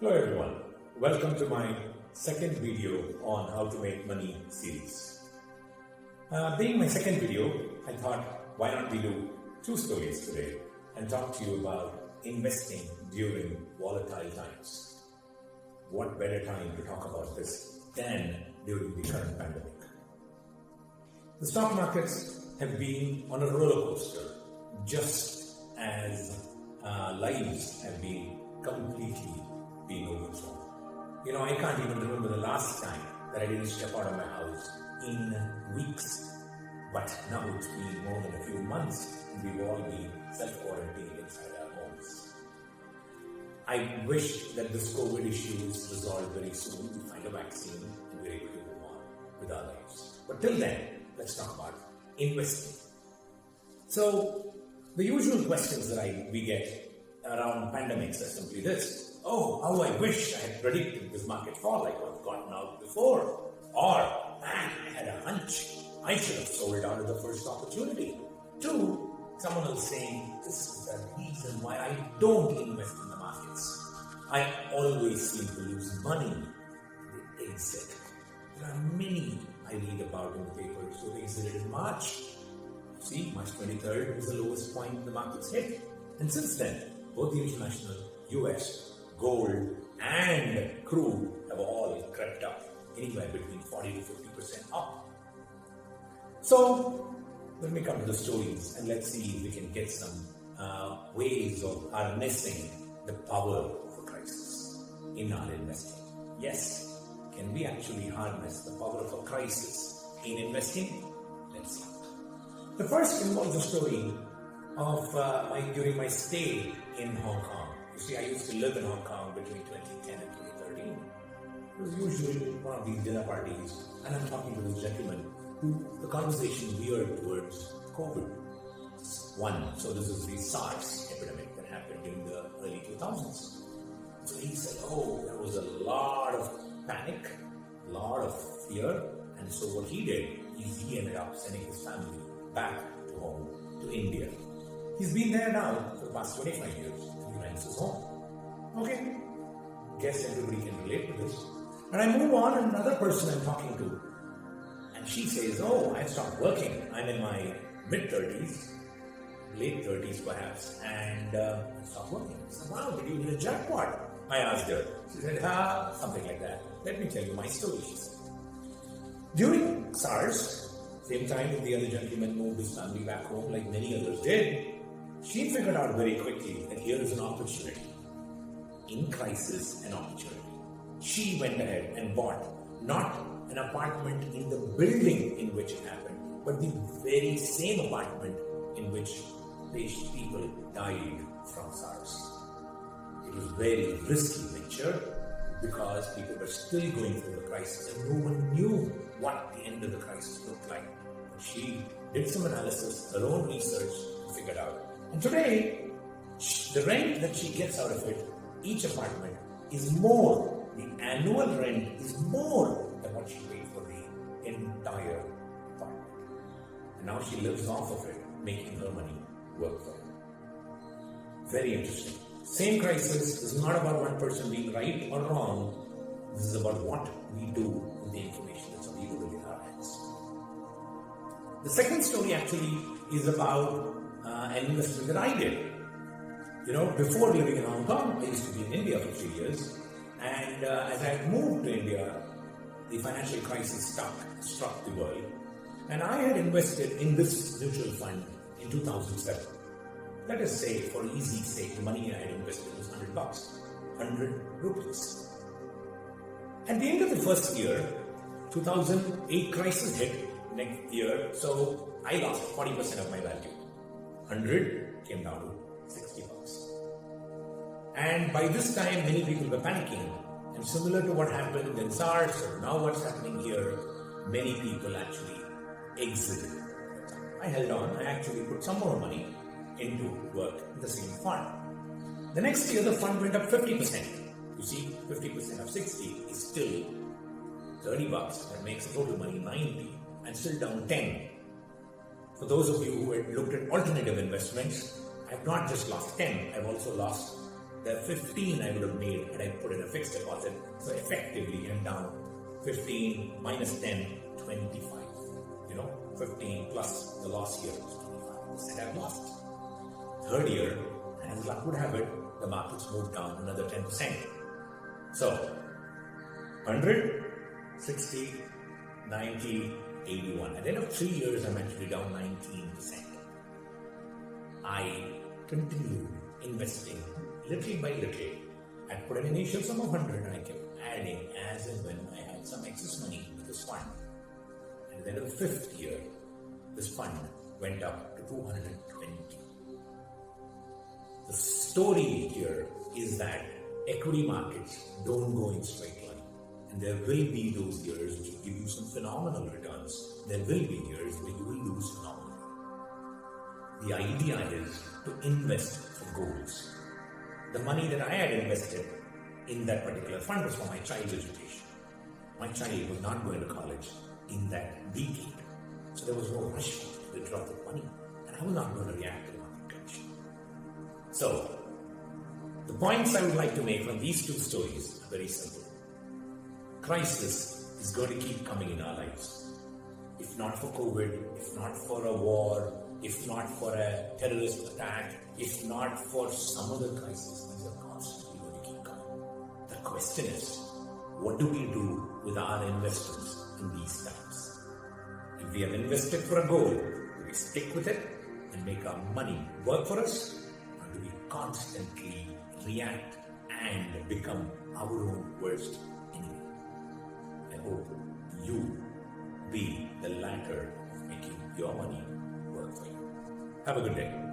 Hello everyone, welcome to my second video on how to make money series. Being my second video, I thought why not we do two stories today and talk to you about investing during volatile times. What better time to talk about this than during the current pandemic? The stock markets have been on a roller coaster just as lives have been completely overthrown. I can't even remember the last time that I didn't step out of my house in weeks. But now it's been more than a few months and we've all been self-quarantined inside our homes. I wish that this COVID issue is resolved very soon. We find a vaccine and we're able to move on with our lives. But till then, let's talk about investing. So, the usual questions that we get around pandemics are simply this. Oh, how I wish I had predicted this market fall like I've gotten out before. Or, man, I had a hunch. I should have sold out at the first opportunity. Two, someone else saying, this is the reason why I don't invest in the markets. I always seem to lose money. They exit. There are many I read about in the papers who exited in March. See, March 23rd was the lowest point the markets hit. And since then, both the international, US, gold and crude have all crept up, anywhere between 40 to 50% up. So, let me come to the stories and let's see if we can get some ways of harnessing the power of a crisis in our investing. Yes, can we actually harness the power of a crisis in investing? Let's see. The first involves a story of during my stay in Hong Kong. You see, I used to live in Hong Kong between 2010 and 2013. It was usually one of these dinner parties, and I'm talking to this gentleman who the conversation veered towards COVID. So this is the SARS epidemic that happened in the early 2000s. So he said, there was a lot of panic, a lot of fear, and so what he did is he ended up sending his family back to home, to India. He's been there now for the past 25 years. He rents his home. Okay, guess everybody can relate to this. And I move on, and another person I'm talking to, and she says, I stopped working. I'm in my mid-30s, late 30s perhaps, and I stopped working. I said, wow, did you hit a jackpot? I asked her. She said, something like that. Let me tell you my story, she said. During SARS, same time that the other gentleman moved his family back home like many others did, she figured out very quickly that here is an opportunity. In crisis, an opportunity. She went ahead and bought not an apartment in the building in which it happened, but the very same apartment in which people died from SARS. It was very risky venture because people were still going through the crisis and no one knew what the end of the crisis looked like. She did some analysis, her own research, and figured out. And today, the rent that she gets out of it, each apartment, is more. The annual rent is more than what she paid for the entire apartment. And now she lives off of it, making her money work for her. Very interesting. Same crisis is not about one person being right or wrong. This is about what we do with the information that's available in our hands. The second story actually is about an investment that I did. Before living in Hong Kong, I used to be in India for 3 years. And as I moved to India, the financial crisis struck the world. And I had invested in this mutual fund in 2007. Let us say, for easy sake, the money I had invested was $100, 100 rupees. At the end of the first year, 2008 crisis hit next year, so I lost 40% of my value. 100 came down to $60. And by this time, many people were panicking. And similar to what happened in SARS, or now what's happening here, many people actually exited. I held on. I actually put some more money into work in the same fund. The next year, the fund went up 50%. You see, 50% of 60 is still $30. That makes the total money 90 and still down 10. For those of you who had looked at alternative investments, I've not just lost 10, I've also lost The 15 I would have made had I put in a fixed deposit. So effectively, I'm down 15 minus 10, 25. 15 plus the last year was 25%. I've lost. Third year, as luck would have it, the markets moved down another 10%. So, 100, 60, 90, 81. At the end of 3 years, I'm actually down 19%. I continued investing little by little. I put an initial sum of 100 and I kept adding as and when I had some excess money to this fund. And at the end of the 5th year, this fund went up to 220. The story here is that equity markets don't go in straight line. And there will be those years which will give you some phenomenal returns. There will be years where you will lose phenomenally. The idea is to invest for goals. The money that I had invested in that particular fund was for my child's education. My child was not going to college in that decade. So there was no rush to withdraw the money. And I was not going to react to the market condition. So, the points I would like to make from these two stories are very simple. Crisis is going to keep coming in our lives. If not for COVID, if not for a war, if not for a terrorist attack, if not for some other crisis, these are constantly going to keep coming. The question is, what do we do with our investments in these times? If we have invested for a goal, do we stick with it and make our money work for us? Or do we constantly react and become our own worst enemy? I hope you be the latter of making your money work for you. Have a good day.